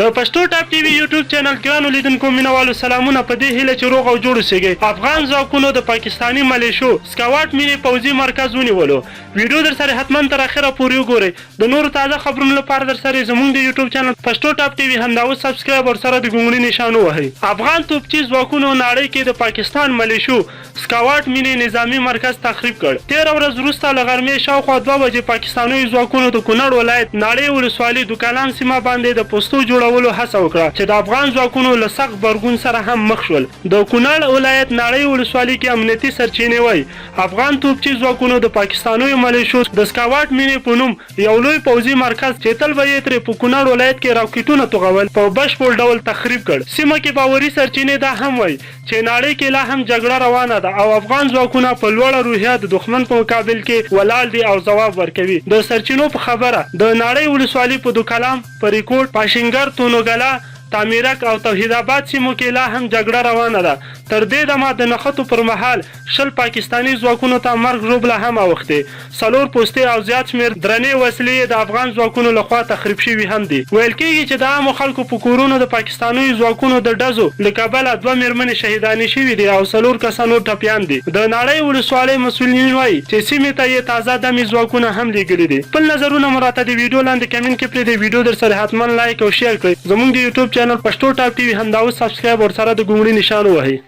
د پښتو ټاپ ټي وي یوټیوب چینل ګرانو لیدونکو مینوالو سلامونه په دې هیله چې روغ او جوړ اوسئ. افغان ځواکونو د پاکستاني ملیشو سکاوټ مینی پوځي مرکز ونیولو. ویډیو در سره حتما تر اخره پورې وګورئ. د نورو تازه خبرونو لپاره در سره زموږ د یوټیوب چینل پښتو ټاپ ټي وي همدا اوس سبسکرایب او سره د ګونګړي نشان ووهئ. افغان توپچي ځواکونو نړۍ کې د پاکستان ملیشو سکاوټ مینی نظامی مرکز تخریب کړ. 13 ورځې وروسته له غرمې شاوخوا 2 بجې پاکستاني ځواکونو د کونړ ولایت ناړۍ ولسوالۍ د کلان سیمه باندې د پوستو جوړولو هڅه وکړه چې د افغان ځواکونو له سخت غبرګون سره هم مخ شول. د کونړ ولایت ناړۍ ولسوالۍ کې امنیتي سرچینې وایي افغان توپچي ځواکونو د پاکستاني ملیشو د سکاوټ مینی په نوم یو لوی پوځي مرکز چې تل به یې ترې په کونړ ولایت کې راکټونه توغول په بشپړ ډول تخریب کړ. سیمه کې باوري سرچینې دا هم وایي چې ناړۍ کې لا هم جګړه روانه ده او افغان ځواکونه په لوړه روحیه د دښمن په مقابل کې ولاړ دي او ځواب ورکوي. د سرچینو په خبره د ناړۍ ولسوالۍ په دوکلام، پریکوټ، پاشنګر، تونوګلا، تعمیرک او توحید آباد سیمو کې لا هم جګړه روانه ده. تر دې دمه د نښتو پر مهال 20 پاکستاني ځواکونو ته مرګ ژوبله هم اوښتې. 4 پوستې او زیات شمېر درنې وسلې د افغان ځواکونو لخوا تخریب شوي هم دي. ویل کېږي چې د عامو خلکو په کورونو د پاکستاني ځواکونو د ډزو له کبله 2 مېرمنې شهیدانې شوي دي او 4 کسان نور ټپیان دي. د ناړۍ ولسوالۍ مسؤلین وایي چې سیمې ته یې تازه دمې ځواکونه هم لیږلي دي. خپل نظرونه مو راته د ویډیو لاندې کمنټ کې پرېږدئ. ویډیو در سره حتما لایک او شیر کړئ. زموږ د یوټیوب چینل پښتو ټاپ ټي وي همدا اوس سبسکرایب او سره د ګونګړي نشان ووهئ.